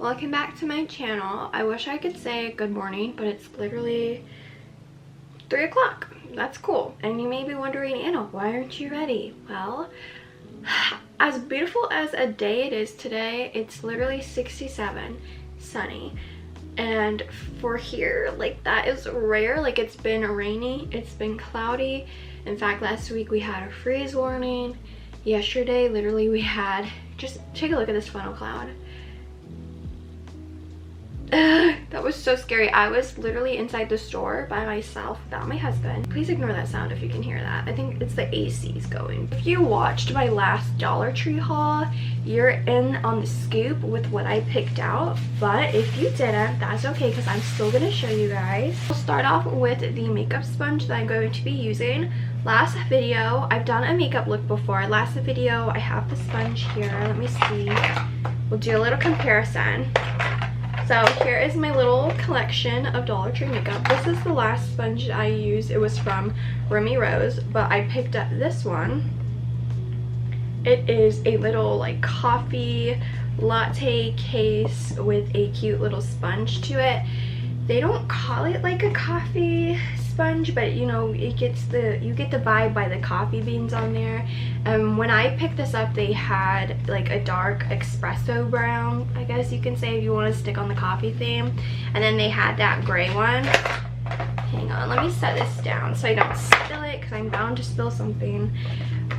Welcome back to my channel. I wish I could say good morning, but it's literally 3 o'clock. That's cool. And you may be wondering, Anna, why aren't you ready? Well, as beautiful as a day it is today, it's literally 67, sunny. And for here, like, that is rare. Like, it's been rainy, it's been cloudy. In fact, last week we had a freeze warning. Yesterday, literally, we had, just take a look at this funnel cloud. That was so scary. I was literally inside the store by myself without my husband. Please ignore that sound if you can hear that. I think it's the AC's going. If you watched my last Dollar Tree haul, you're in on the scoop with what I picked out. But if you didn't, that's okay, because I'm still going to show you guys. We'll start off with the makeup sponge that I'm going to be using. Last video, I've done a makeup look before. Last video, I have the sponge here. Let me see. We'll do a little comparison. So here is my little collection of Dollar Tree makeup. This is the last sponge I used. It was from Remi Rose, but I picked up this one. It is a little like coffee latte case with a cute little sponge to it. They don't call it like a coffee sponge, but you know, you get the vibe by the coffee beans on there. When I picked this up, they had like a dark espresso brown, I guess you can say, if you want to stick on the coffee theme, and then they had that gray one. Hang on, let me set this down so I don't spill it, because I'm bound to spill something.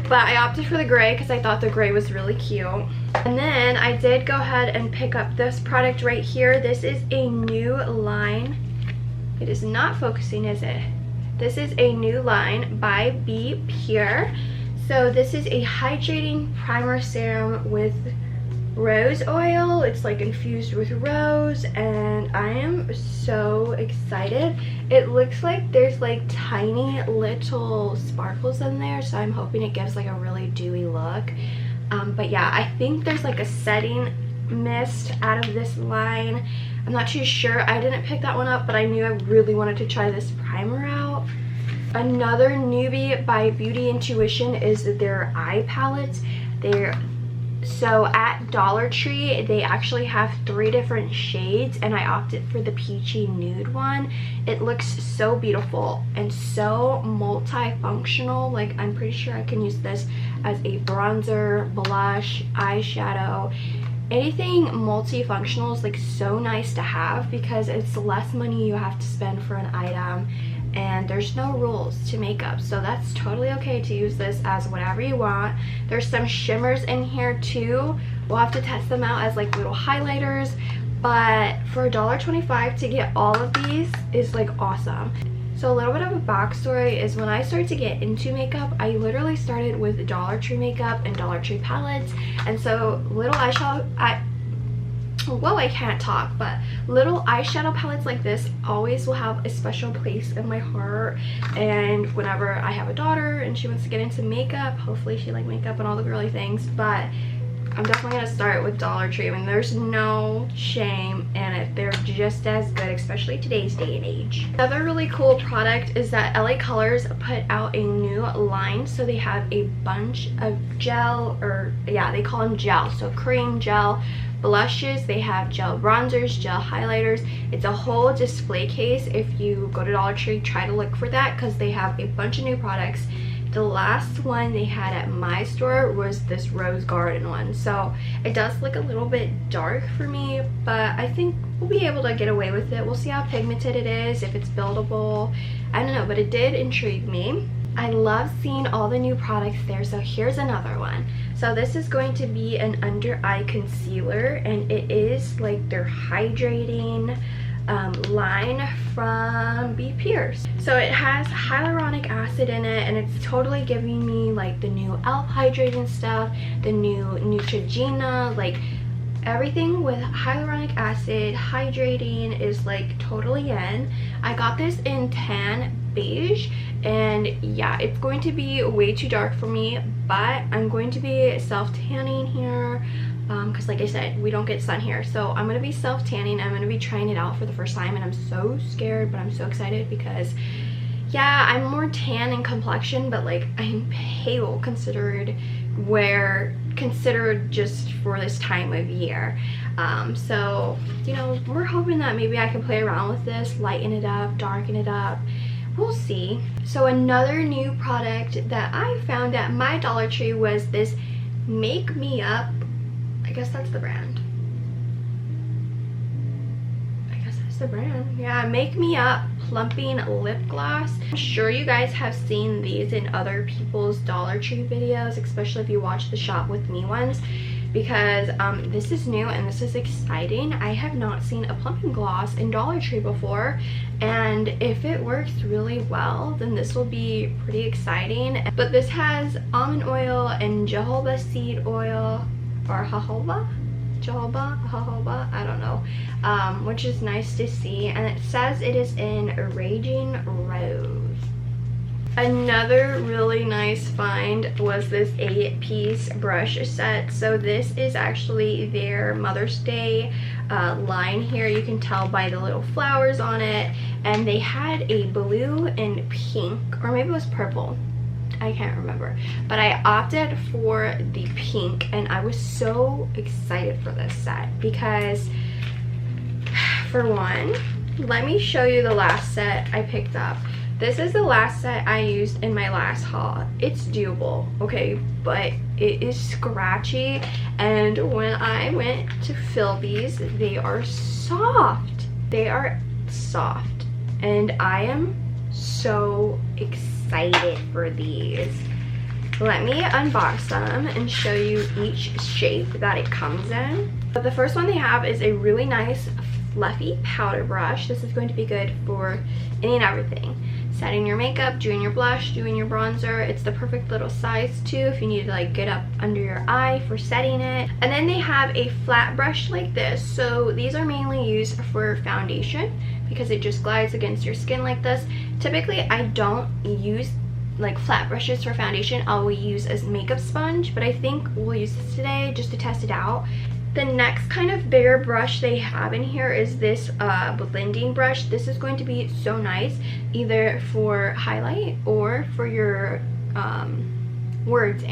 But I opted for the gray because I thought the gray was really cute. And then I did go ahead and pick up this product right here. This is a new line. It is not focusing, is it? This is a new line by Be Pure. So this is a hydrating primer serum with rose oil. It's like infused with rose, and I am so excited. It looks like there's like tiny little sparkles in there, so I'm hoping it gives like a really dewy look. But yeah, I think there's like a setting mist out of this line. I'm not too sure. I didn't pick that one up, but I knew I really wanted to try this primer out. Another newbie by Beauty Intuition is their eye palettes. So at Dollar Tree, they actually have 3 different shades, and I opted for the Peachy Nude one. It looks so beautiful and so multifunctional. Like, I'm pretty sure I can use this as a bronzer, blush, eyeshadow. Anything multifunctional is like so nice to have, because it's less money you have to spend for an item, and there's no rules to makeup, so that's totally okay to use this as whatever you want. There's some shimmers in here too. We'll have to test them out as like little highlighters, but for $1.25 to get all of these is like awesome. So a little bit of a backstory is, when I started to get into makeup, I literally started with Dollar Tree makeup and Dollar Tree palettes, and so little eyeshadow, I can't talk, but little eyeshadow palettes like this always will have a special place in my heart. And whenever I have a daughter and she wants to get into makeup, hopefully she like makeup and all the girly things, but I'm definitely going to start with Dollar Tree. I mean, there's no shame in it. They're just as good, especially today's day and age. Another really cool product is that LA Colors put out a new line. So they have a bunch of gel, or yeah, they call them gel. So cream, gel, blushes. They have gel bronzers, gel highlighters. It's a whole display case. If you go to Dollar Tree, try to look for that, because they have a bunch of new products. The last one they had at my store was this Rose Garden one, so it does look a little bit dark for me, but I think we'll be able to get away with it. We'll see how pigmented it is, if it's buildable. I don't know, but it did intrigue me. I love seeing all the new products there, so here's another one. So this is going to be an under eye concealer, and it is like their hydrating line from Be Pure. So it has hyaluronic acid in it, and it's totally giving me like the new e.l.f. hydrating stuff, the new Neutrogena, like everything with hyaluronic acid hydrating is like totally in. I got this in tan beige, and yeah, it's going to be way too dark for me, but I'm going to be self-tanning here, because like I said, we don't get sun here. So I'm going to be self-tanning. I'm going to be trying it out for the first time, and I'm so scared, but I'm so excited, because yeah, I'm more tan in complexion, but like I'm pale considered wear considered just for this time of year. So, you know, we're hoping that maybe I can play around with this, lighten it up, darken it up. We'll see. So another new product that I found at my Dollar Tree was this Make Me Up. I guess that's the brand. The brand, yeah, Make Me Up Plumping Lip Gloss. I'm sure you guys have seen these in other people's Dollar Tree videos, especially if you watch the Shop With Me ones, because this is new and this is exciting. I have not seen a plumping gloss in Dollar Tree before, and if it works really well, then this will be pretty exciting. But this has almond oil and jojoba seed oil, or jojoba, I don't know, which is nice to see, and it says it is in Raging Rose. Another really nice find was this 8-piece brush set. So this is actually their Mother's Day line here. You can tell by the little flowers on it, and they had a blue and pink, or maybe it was purple, I can't remember, but I opted for the pink, and I was so excited for this set because, for one, let me show you the last set I picked up. This is the last set I used in my last haul. It's doable, okay, but it is scratchy, and when I went to fill these, they are soft. They are soft, and I am so excited for these. Let me unbox them and show you each shape that it comes in. But the first one they have is a really nice fluffy powder brush. This is going to be good for any and everything. Setting your makeup, doing your blush, doing your bronzer. It's the perfect little size too if you need to like get up under your eye for setting it. And then they have a flat brush like this. So these are mainly used for foundation because it just glides against your skin like this. Typically I don't use like flat brushes for foundation. I will use a makeup sponge, but I think we'll use this today just to test it out. The next kind of bigger brush they have in here is this blending brush. This is going to be so nice either for highlight or for your words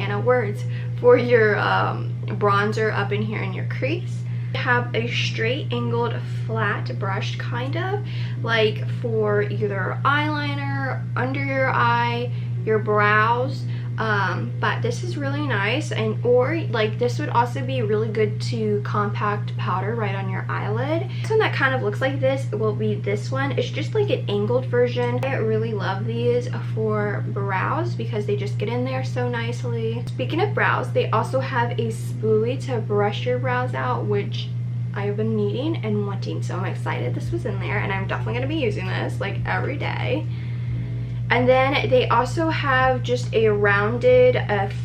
for your bronzer up in here in your crease. They have a straight angled flat brush, kind of like for either eyeliner, under your eye, your brows. But this is really nice, and or like this would also be really good to compact powder right on your eyelid. This one that kind of looks like this will be this one. It's just like an angled version. I really love these for brows because they just get in there so nicely. Speaking of brows, they also have a spoolie to brush your brows out, which I've been needing and wanting, so I'm excited this was in there, and I'm definitely going to be using this like every day. And then they also have just a rounded,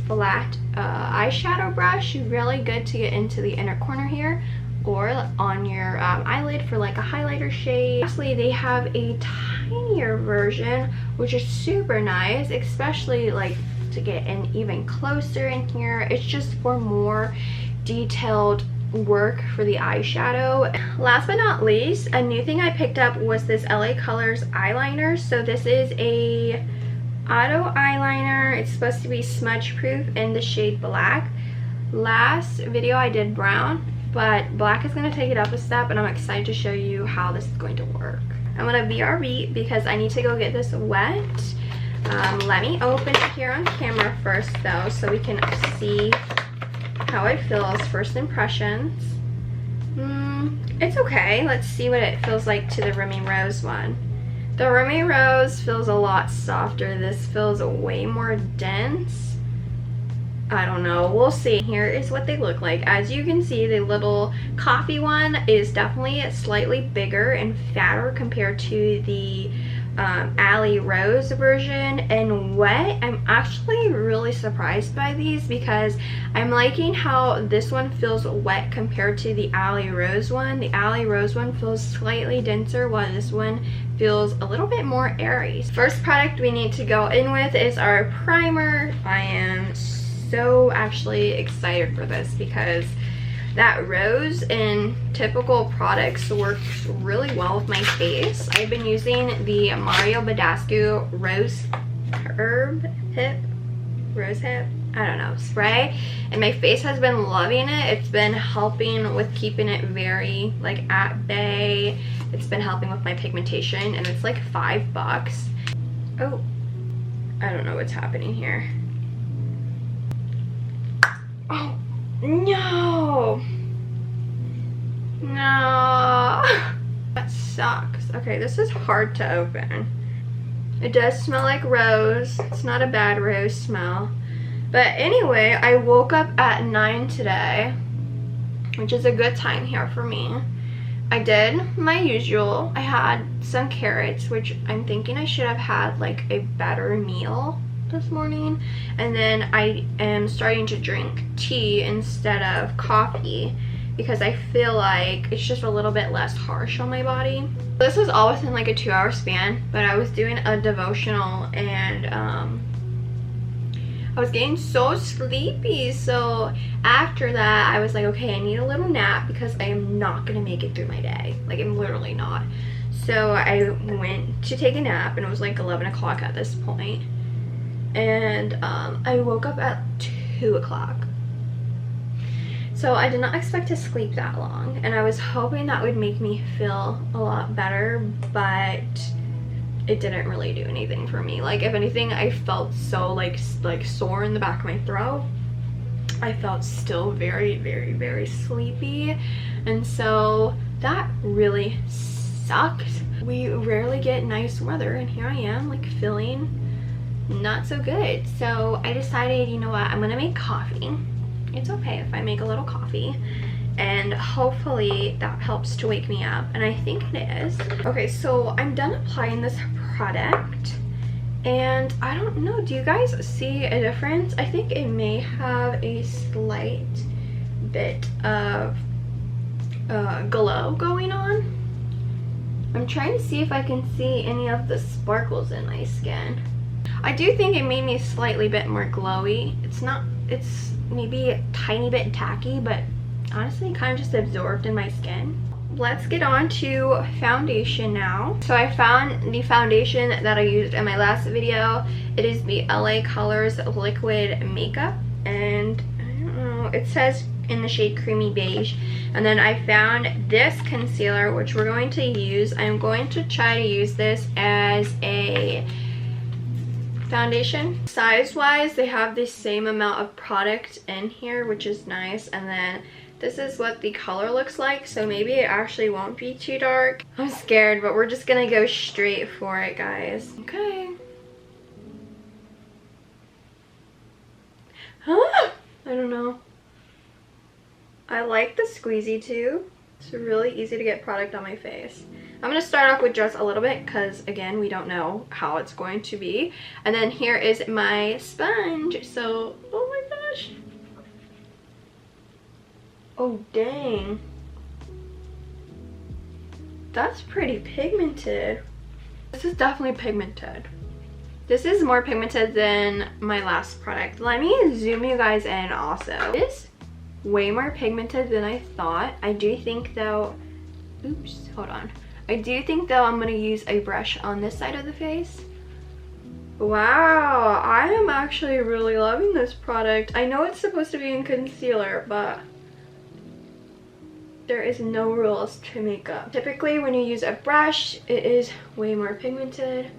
flat eyeshadow brush, really good to get into the inner corner here or on your eyelid for like a highlighter shade. Lastly, they have a tinier version, which is super nice, especially like to get in even closer in here. It's just for more detailed work for the eyeshadow. Last but not least, a new thing I picked up was this LA Colors eyeliner. So this is a auto eyeliner. It's supposed to be smudge proof in the shade black. Last video I did brown, but black is going to take it up a step, and I'm excited to show you how this is going to work. I'm going to BRB because I need to go get this wet. Let me open it here on camera first though, so we can see how it feels. First impressions. It's okay. Let's see what it feels like to the Remi Rose one. The Remi Rose feels a lot softer. This feels way more dense. I don't know. We'll see. Here is what they look like. As you can see, the little coffee one is definitely slightly bigger and fatter compared to the Alley Rose version. And wet, I'm actually really surprised by these because I'm liking how this one feels wet compared to the Alley Rose one. The Alley Rose one feels slightly denser while this one feels a little bit more airy. First product we need to go in with is our primer. I am so actually excited for this because that rose in typical products works really well with my face. I've been using the Mario Badescu Rose Hip. I don't know, spray, and my face has been loving it. It's been helping with keeping it very like at bay. It's been helping with my pigmentation, and it's like $5. Oh, I don't know what's happening here. Oh no, no, that sucks. Okay, this is hard to open. It does smell like rose. It's not a bad rose smell. But anyway, I woke up at 9 today, which is a good time here for me. I did my usual. I had some carrots, which I'm thinking I should have had like a better meal this morning. And then I am starting to drink tea instead of coffee because I feel like it's just a little bit less harsh on my body. This was all within like a 2-hour span, but I was doing a devotional and I was getting so sleepy. So after that, I was like, okay, I need a little nap because I am not gonna make it through my day. Like, I'm literally not. So I went to take a nap, and it was like 11 o'clock at this point. And I woke up at 2 o'clock. So I did not expect to sleep that long, and I was hoping that would make me feel a lot better, but it didn't really do anything for me. Like, if anything, I felt so like sore in the back of my throat. I felt still very, very, very sleepy, and so that really sucked. We rarely get nice weather, and here I am like feeling not so good. So I decided, you know what, I'm gonna make coffee. It's okay if I make a little coffee, and hopefully that helps to wake me up, and I think it is. Okay, so I'm done applying this product, and I don't know, do you guys see a difference? I think it may have a slight bit of glow going on. I'm trying to see if I can see any of the sparkles in my skin. I do think it made me slightly bit more glowy. It's maybe a tiny bit tacky, but honestly kind of just absorbed in my skin. Let's get on to foundation now. So I found the foundation that I used in my last video. It is the LA Colors Liquid Makeup, and I don't know, it says in the shade Creamy Beige. And then I found this concealer, which we're going to use. I'm going to try to use this as a foundation. Size wise, they have the same amount of product in here, which is nice. And then this is what the color looks like, so maybe it actually won't be too dark. I'm scared, but we're just gonna go straight for it, guys. Okay. Huh? I don't know. I like the squeezy too. It's really easy to get product on my face. I'm going to start off with just a little bit because, again, we don't know how it's going to be. And then here is my sponge. So, oh my gosh. Oh, dang. That's pretty pigmented. This is definitely pigmented. This is more pigmented than my last product. Let me zoom you guys in also. It is way more pigmented than I thought. I do think though, oops, hold on. I do think though I'm gonna use a brush on this side of the face. Wow, I am actually really loving this product. I know it's supposed to be in concealer, but there is no rules to makeup. Typically when you use a brush, it is way more pigmented.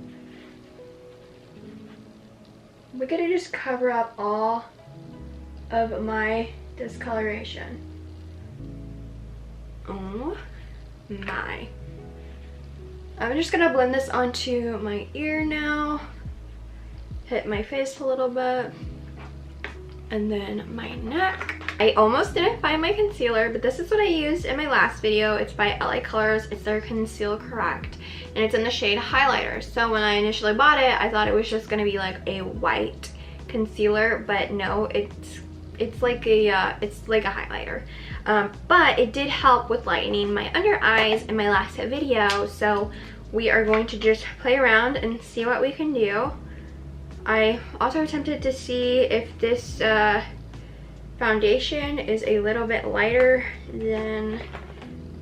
We're gonna just cover up all of my discoloration. Oh my. I'm just gonna blend this onto my ear now, hit my face a little bit, and then my neck. I almost didn't find my concealer, but this is what I used in my last video. It's by LA Colors. It's their Conceal Correct, and it's in the shade Highlighter. So when I initially bought it, I thought it was just gonna be like a white concealer, but no, it's like a highlighter. But it did help with lightening my under eyes in my last video, so we are going to just play around and see what we can do. I also attempted to see if this foundation is a little bit lighter than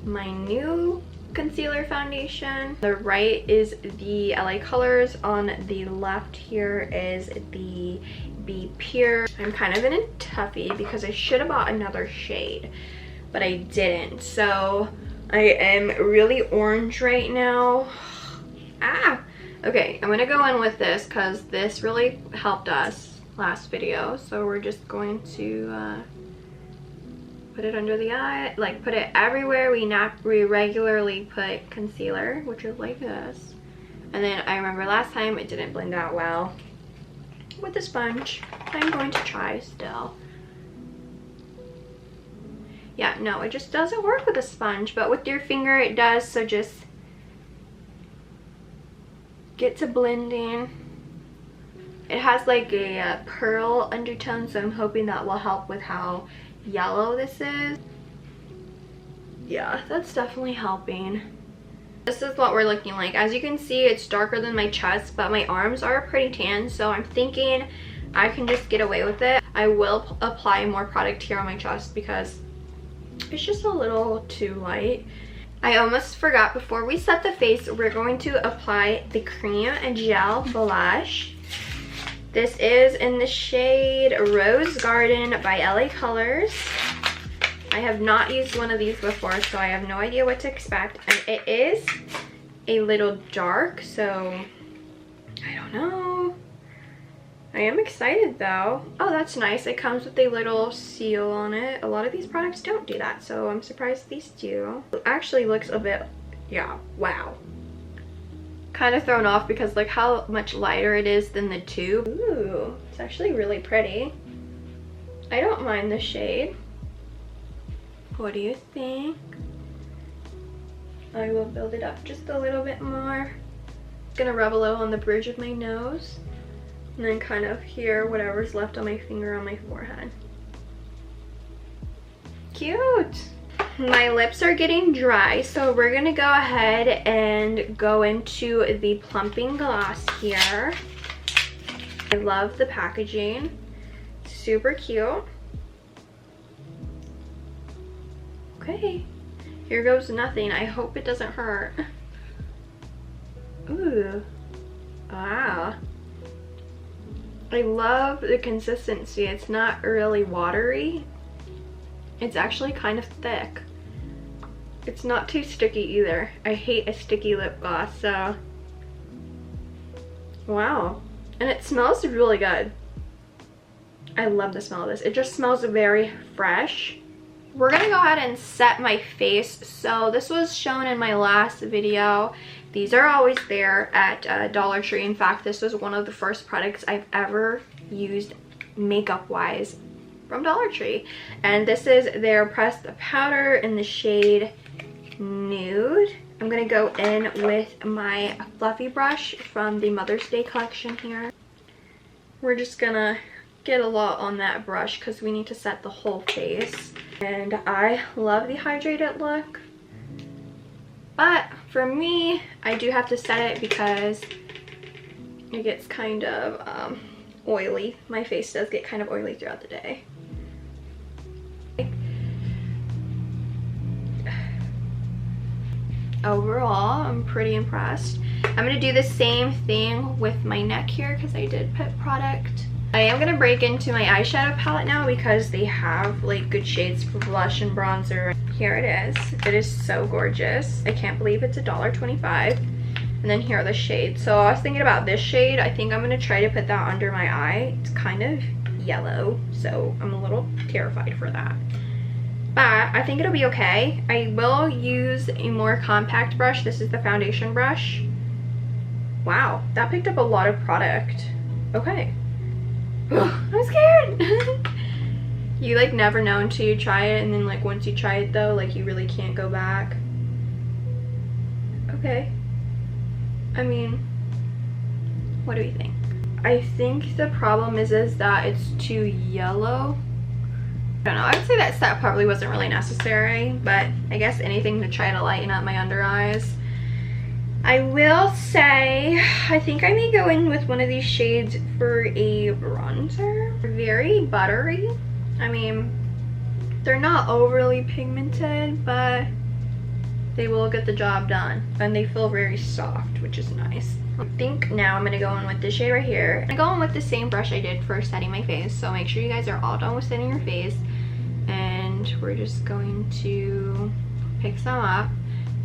my new concealer foundation. The right is the LA Colors, on the left here is the be pure. I'm kind of in a toughie because I should have bought another shade, but I didn't. So I am really orange right now. Ah! Okay, I'm gonna go in with this because this really helped us last video. So we're just going to put it under the eye, like put it everywhere we regularly put concealer, which is like this. And then I remember last time it didn't blend out well with the sponge. I'm going to try still. Yeah, no, it just doesn't work with a sponge, but with your finger it does, so just get to blending. It has like a pearl undertone, so I'm hoping that will help with how yellow this is. Yeah, that's definitely helping. This is what we're looking like. As you can see, it's darker than my chest, but my arms are pretty tan, so I'm thinking I can just get away with it. I will apply more product here on my chest because it's just a little too light. I almost forgot, before we set the face, we're going to apply the cream and gel blush. This is in the shade Rose Garden by LA Colors. I have not used one of these before, so I have no idea what to expect. And it is a little dark, so I don't know. I am excited though. Oh, that's nice. It comes with a little seal on it. A lot of these products don't do that, so I'm surprised these do. It actually looks a bit, yeah, wow. Kind of thrown off because look how much lighter it is than the tube. Ooh, it's actually really pretty. I don't mind the shade. What do you think? I will build it up just a little bit more. Just gonna rub a little on the bridge of my nose, and then kind of here, whatever's left on my finger on my forehead. Cute! My lips are getting dry, so we're gonna go ahead and go into the Plumping gloss here. I love the packaging. Super cute. Okay, here goes nothing. I hope it doesn't hurt. Ooh, wow. I love the consistency. It's not really watery. It's actually kind of thick. It's not too sticky either. I hate a sticky lip gloss, so. Wow, and it smells really good. I love the smell of this. It just smells very fresh. We're gonna go ahead and set my face. So this was shown in my last video. These are always there at Dollar Tree. In fact, this was one of the first products I've ever used makeup wise from Dollar Tree. And this is their pressed powder in the shade Nude. I'm gonna go in with my fluffy brush from the Mother's Day collection here. We're just gonna get a lot on that brush because we need to set the whole face. And I love the hydrated look, but for me, I do have to set it because it gets kind of oily. My face does get kind of oily throughout the day. Overall, I'm pretty impressed. I'm gonna do the same thing with my neck here because I did put product. I am gonna break into my eyeshadow palette now because they have like good shades for blush and bronzer. Here it is. It is so gorgeous. I can't believe it's $1.25. And then here are the shades. So I was thinking about this shade. I think I'm gonna try to put that under my eye. It's kind of yellow, so I'm a little terrified for that. But I think it'll be okay. I will use a more compact brush. This is the foundation brush. Wow, that picked up a lot of product. Okay. I'm scared. You like never know until you try it, and then like once you try it though, like you really can't go back. Okay. I mean, what do you think? I think the problem is that it's too yellow. I don't know. I would say that set probably wasn't really necessary, but I guess anything to try to lighten up my under eyes. I will say, I think I may go in with one of these shades for a bronzer. Very buttery. I mean, they're not overly pigmented, but they will get the job done, and they feel very soft, which is nice. I think now I'm gonna go in with this shade right here. I go in with the same brush I did for setting my face, so make sure you guys are all done with setting your face, and we're just going to pick some up,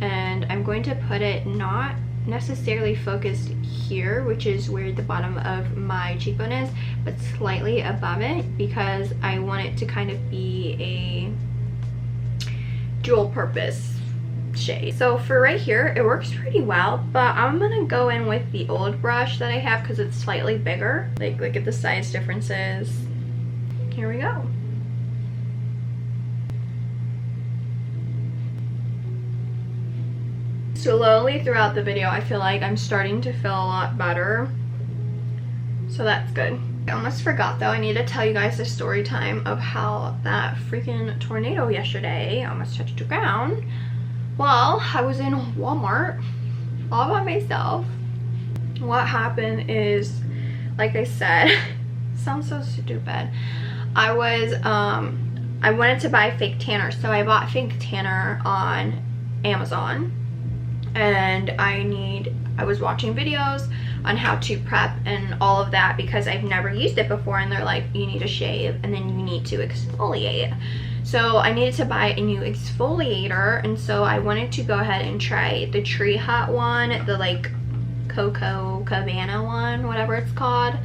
and I'm going to put it not necessarily focused here, which is where the bottom of my cheekbone is, but slightly above it, because I want it to kind of be a dual purpose shade. So for right here, it works pretty well, but I'm gonna go in with the old brush that I have because it's slightly bigger. Like, look at the size differences. Here we go. Slowly throughout the video, I feel like I'm starting to feel a lot better, so that's good. I almost forgot though, I need to tell you guys the story time of how that freaking tornado yesterday almost touched the ground. Well, I was in Walmart all by myself. What happened is, like I said, sounds so stupid. I wanted to buy fake tanner, so I bought fake tanner on Amazon. And I was watching videos on how to prep and all of that because I've never used it before, and they're like, you need to shave and then you need to exfoliate. So I needed to buy a new exfoliator, and so I wanted to go ahead and try the Tree Hut one, the like Coco Cabana one, whatever it's called.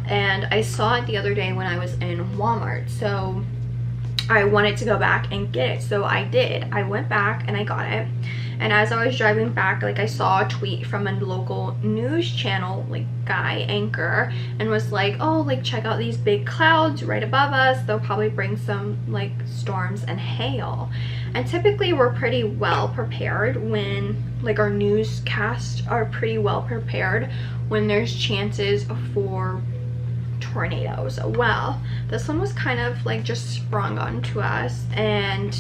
And I saw it the other day when I was in Walmart, so I wanted to go back and get it. So I did. I went back and I got it. And as I was driving back, like, I saw a tweet from a local news channel, like, guy anchor, and was like, oh, like, check out these big clouds right above us. They'll probably bring some, like, storms and hail. And typically we're pretty well prepared when, like, our newscasts are pretty well prepared when there's chances for tornadoes. Well, this one was kind of, like, just sprung onto us, and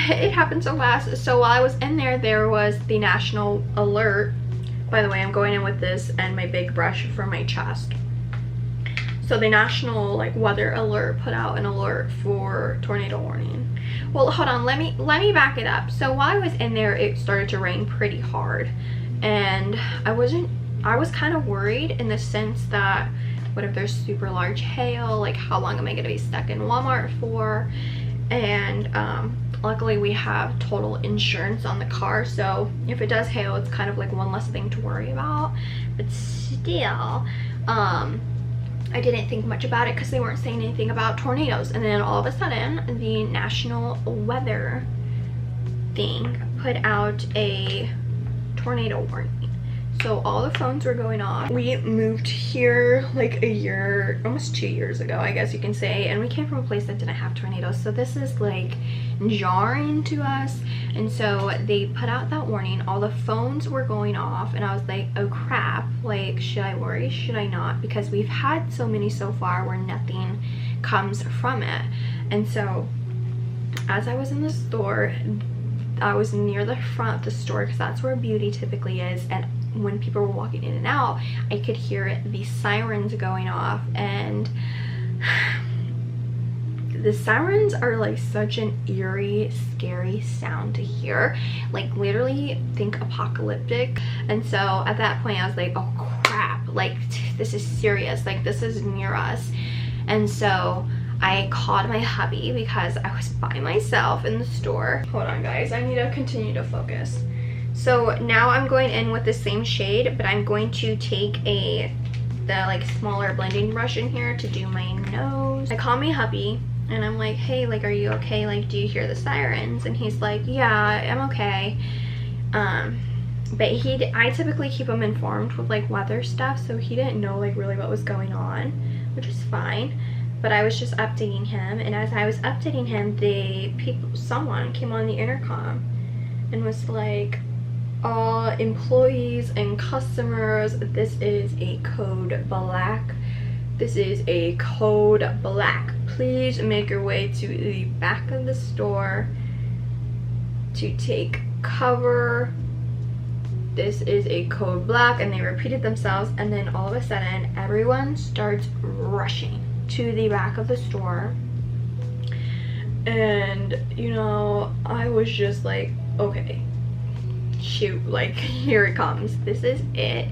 it happened so fast. So while I was in there, there was the national alert. By the way, I'm going in with this and my big brush for my chest. So the national, like, weather alert put out an alert for tornado warning. Well, hold on, let me back it up. So while I was in there, it started to rain pretty hard, and I was kind of worried in the sense that, what if there's super large hail? Like, how long am I gonna be stuck in Walmart for? And luckily we have total insurance on the car, so if it does hail, it's kind of like one less thing to worry about. But still, I didn't think much about it because they weren't saying anything about tornadoes. And then all of a sudden, the national weather thing put out a tornado warning. So all the phones were going off. We moved here like a year, almost 2 years ago, I guess you can say, and we came from a place that didn't have tornadoes, so this is like jarring to us. And so they put out that warning, all the phones were going off, and I was like, oh crap, like, should I worry, should I not? Because we've had so many so far where nothing comes from it. And so as I was in the store, I was near the front of the store because that's where beauty typically is, and when people were walking in and out, I could hear the sirens going off, and the sirens are like such an eerie, scary sound to hear, like literally think apocalyptic. And so at that point I was like, oh crap, like this is serious, like this is near us. And so I called my hubby because I was by myself in the store. Hold on guys, I need to continue to focus. So now I'm going in with the same shade, but I'm going to take the like smaller blending brush in here to do my nose. I call my hubby and I'm like, hey, like, are you okay? Like, do you hear the sirens? And he's like, yeah, I'm okay. But I typically keep him informed with like weather stuff, so he didn't know like really what was going on, which is fine. But I was just updating him, and as I was updating him, someone came on the intercom and was like, all employees and customers, this is a code black. This is a code black. Please make your way to the back of the store to take cover. This is a code black. And they repeated themselves, and then all of a sudden everyone starts rushing to the back of the store. And you know, I was just like, okay, shoot, like here it comes. This is it.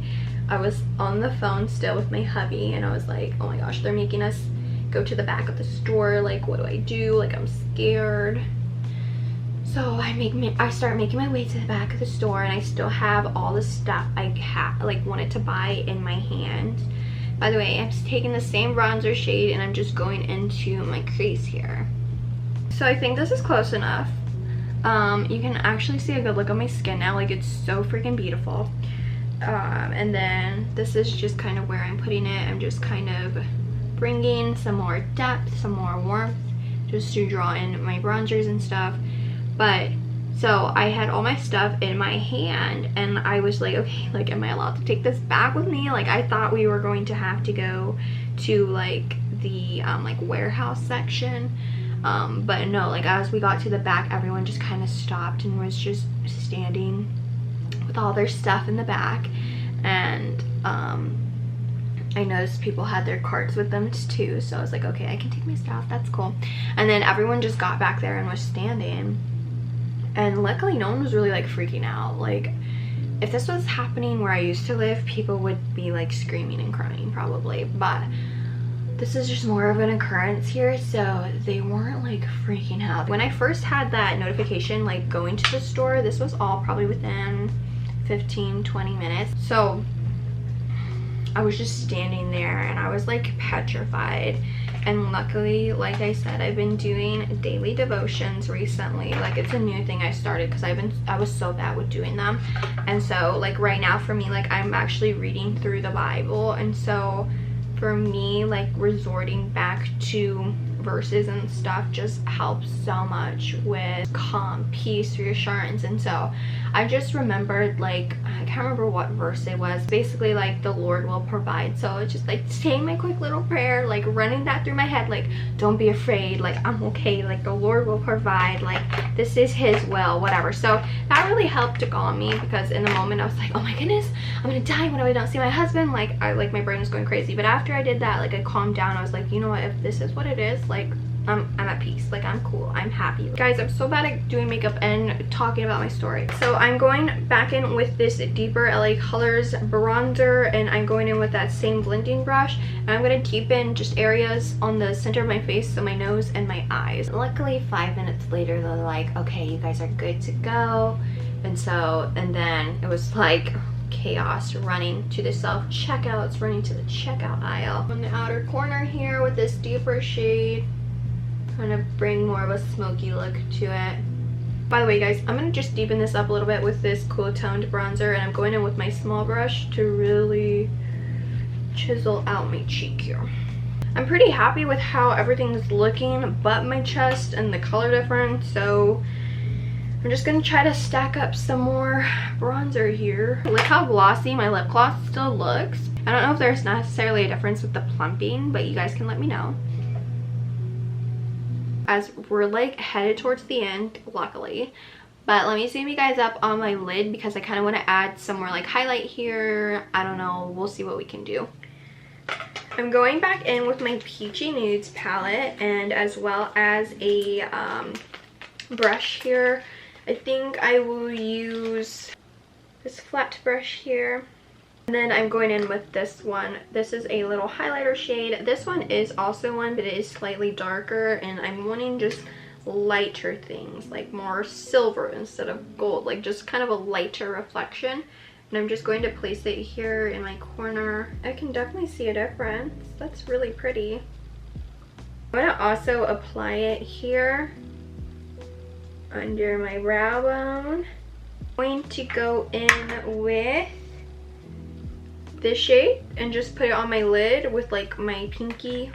I was on the phone still with my hubby and I was like, oh my gosh, they're making us go to the back of the store. Like, what do I do? Like, I'm scared. So I start making my way to the back of the store, and I still have all the stuff I wanted to buy in my hand. By the way, I'm just taking the same bronzer shade and I'm just going into my crease here. So I think this is close enough. You can actually see a good look at my skin now. Like, it's so freaking beautiful. And then this is just kind of where I'm putting it. I'm just kind of bringing some more depth, some more warmth, just to draw in my bronzers and stuff. But so I had all my stuff in my hand and I was like, okay, like, am I allowed to take this back with me? Like, I thought we were going to have to go to like the like warehouse section, but no, like as we got to the back, everyone just kind of stopped and was just standing with all their stuff in the back. And I noticed people had their carts with them too, so I was like, okay, I can take my stuff, that's cool. And then everyone just got back there and was standing, and luckily no one was really like freaking out. Like, if this was happening where I used to live, people would be like screaming and crying probably, but this is just more of an occurrence here, so they weren't like freaking out. When I first had that notification, like going to the store, this was all probably within 15-20 minutes. So I was just standing there and I was like petrified. And luckily, like I said, I've been doing daily devotions recently. Like, it's a new thing I started because I was so bad with doing them. And so like right now for me, like I'm actually reading through the Bible, and so for me, like resorting back to verses and stuff just helps so much with calm, peace, reassurance. And so I just remembered, like, I can't remember what verse it was, basically like the Lord will provide. So it's just like saying my quick little prayer, like running that through my head, like, don't be afraid, like I'm okay, like the Lord will provide, like this is his will, whatever. So that really helped to calm me, because in the moment I was like, oh my goodness, I'm gonna die when I don't see my husband. Like, my brain was going crazy. But after I did that, like I calmed down. I was like, you know what, if this is what it is, like I'm at peace, like I'm cool, I'm happy. Guys, I'm so bad at doing makeup and talking about my story. So I'm going back in with this deeper LA Colors bronzer, and I'm going in with that same blending brush, and I'm going to deepen just areas on the center of my face, so my nose and my eyes. Luckily 5 minutes later they're like, okay, you guys are good to go. And then it was like chaos running to the self-checkouts, running to the checkout aisle. On the outer corner here with this deeper shade, kind of bring more of a smoky look to it. By the way, guys, I'm gonna just deepen this up a little bit with this cool toned bronzer, and I'm going in with my small brush to really chisel out my cheek here. I'm pretty happy with how everything's looking but my chest and the color difference, so I'm just gonna try to stack up some more bronzer here. Look how glossy my lip gloss still looks. I don't know if there's necessarily a difference with the plumping, but you guys can let me know. As we're like headed towards the end, luckily. But let me zoom you guys up on my lid, because I kind of want to add some more like highlight here. I don't know, we'll see what we can do. I'm going back in with my Peachy Nudes palette, and as well as a brush here. I think I will use this flat brush here. And then I'm going in with this one. This is a little highlighter shade. This one is also one, but it is slightly darker, and I'm wanting just lighter things, like more silver instead of gold, like just kind of a lighter reflection. And I'm just going to place it here in my corner. I can definitely see a difference. That's really pretty. I'm going to also apply it here under my brow bone. I'm going to go in with this shade and just put it on my lid with like my pinky.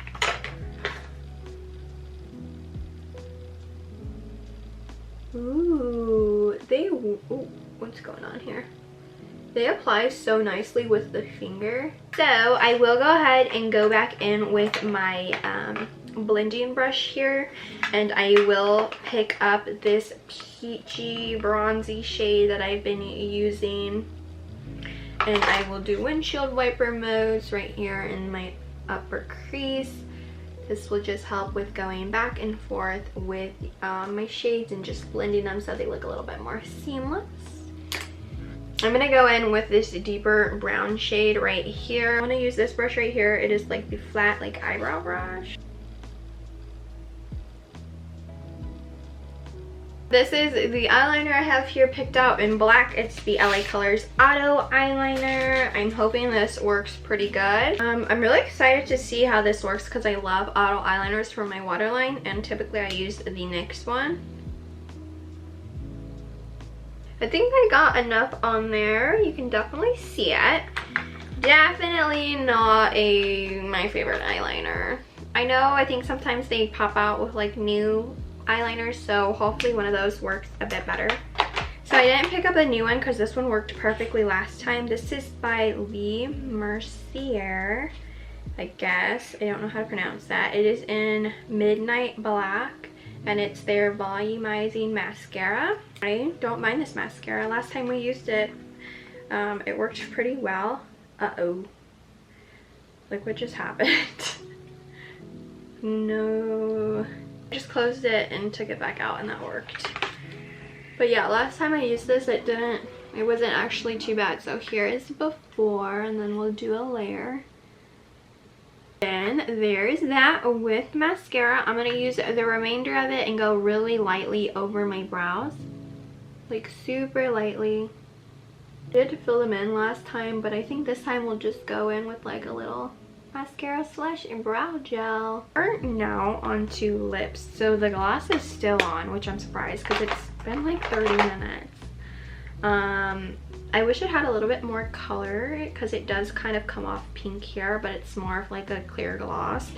Ooh, what's going on here? They apply so nicely with the finger. So I will go ahead and go back in with my blending brush here, and I will pick up this peachy bronzy shade that I've been using, and I will do windshield wiper modes right here in my upper crease, This will just help with going back and forth with my shades and just blending them so they look a little bit more seamless. I'm gonna go in with this deeper brown shade right here. I wanna use this brush right here. It is like the flat like eyebrow brush. This is the eyeliner I have here picked out in black. It's the LA Colors Auto Eyeliner. I'm hoping this works pretty good. I'm really excited to see how this works because I love auto eyeliners for my waterline, and typically I use the NYX one. I think I got enough on there. You can definitely see it. Definitely not my favorite eyeliner. I know, I think sometimes they pop out with like new eyeliners, so hopefully one of those works a bit better. So I didn't pick up a new one because this one worked perfectly last time. This is by Lee Mercier, I guess. I don't know how to pronounce that. It is in Midnight Black, and it's their volumizing mascara. I don't mind this mascara. Last time we used it, it worked pretty well. Uh-oh. Like, what just happened? No. I just closed it and took it back out and that worked. But yeah, last time I used this, it wasn't actually too bad. So here is before, and then we'll do a layer. Then there's that with mascara. I'm gonna use the remainder of it and go really lightly over my brows. Like super lightly. I did fill them in last time, but I think this time we'll just go in with like a little mascara slash brow gel. We're now onto lips. So the gloss is still on, which I'm surprised because it's been like 30 minutes. I wish it had a little bit more color because it does kind of come off pink here, but it's more of like a clear gloss.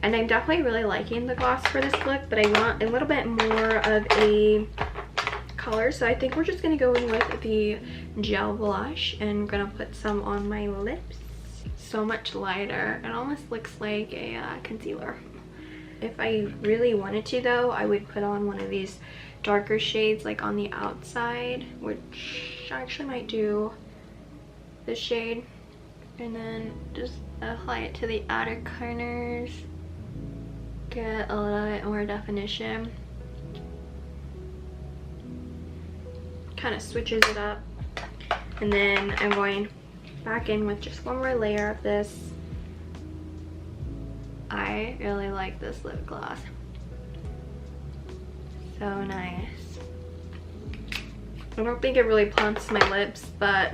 And I'm definitely really liking the gloss for this look, but I want a little bit more of a color. So I think we're just going to go in with the gel blush and I'm going to put some on my lips. So much lighter. It almost looks like a concealer. If I really wanted to though, I would put on one of these darker shades like on the outside, which I actually might do this shade, and then just apply it to the outer corners, get a little bit more definition. Kind of switches it up, and then I'm going back in with just one more layer of this. I really like this lip gloss. So nice. I don't think it really plumps my lips, but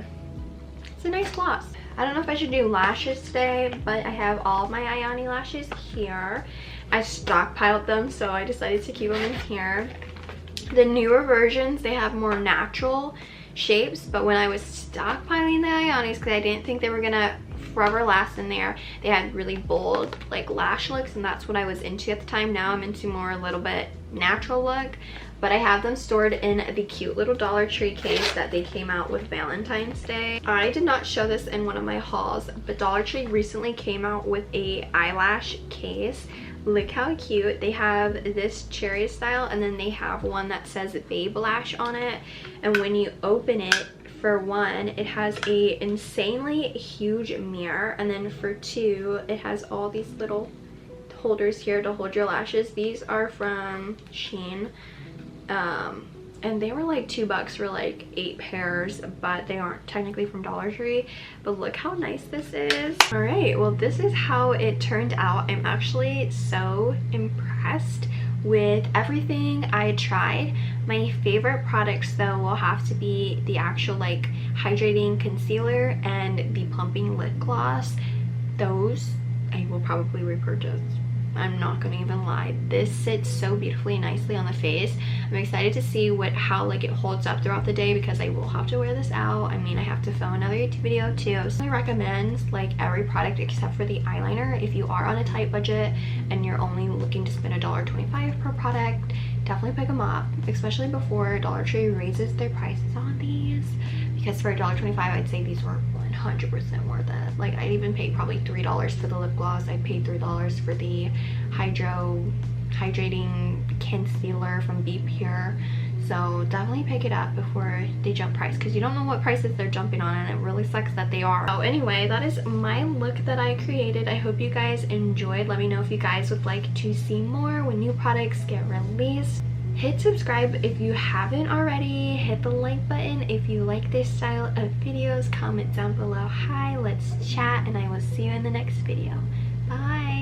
it's a nice gloss. I don't know if I should do lashes today, but I have all of my Ayani lashes here. I stockpiled them, so I decided to keep them in here. The newer versions, they have more natural shapes, but when I was stockpiling the Ayanis, because I didn't think they were gonna forever last in there, they had really bold like lash looks, and that's what I was into at the time. Now I'm into more a little bit natural look, but I have them stored in the cute little Dollar Tree case that they came out with Valentine's Day. I did not show this in one of my hauls, but Dollar Tree recently came out with a eyelash case. Look how cute. They have this cherry style, and then they have one that says Babe Lash on it, and when you open it, for one, it has a insanely huge mirror, and then for two, it has all these little holders here to hold your lashes. These are from Shein, and they were like $2 for like 8 pairs, but they aren't technically from Dollar Tree. But look how nice this is. All right, well, this is how it turned out. I'm actually so impressed with everything I tried. My favorite products though will have to be the actual like hydrating concealer and the plumping lip gloss. Those I will probably repurchase. I'm not gonna even lie. This sits so beautifully nicely on the face. I'm excited to see how like it holds up throughout the day, because I will have to wear this out. I mean, I have to film another YouTube video too. So I recommend like every product except for the eyeliner. If you are on a tight budget and you're only looking to spend $1.25 per product, definitely pick them up, especially before Dollar Tree raises their prices on these, because for $1.25 I'd say these were 100% worth it. Like, I'd even pay probably $3 for the lip gloss. I paid $3 for the hydrating concealer from Be Pure. So definitely pick it up before they jump price, because you don't know what prices they're jumping on, and it really sucks that they are. So anyway, that is my look that I created. I hope you guys enjoyed. Let me know if you guys would like to see more when new products get released. Hit subscribe if you haven't already. Hit the like button if you like this style of videos. Comment down below. Hi, let's chat, and I will see you in the next video. Bye.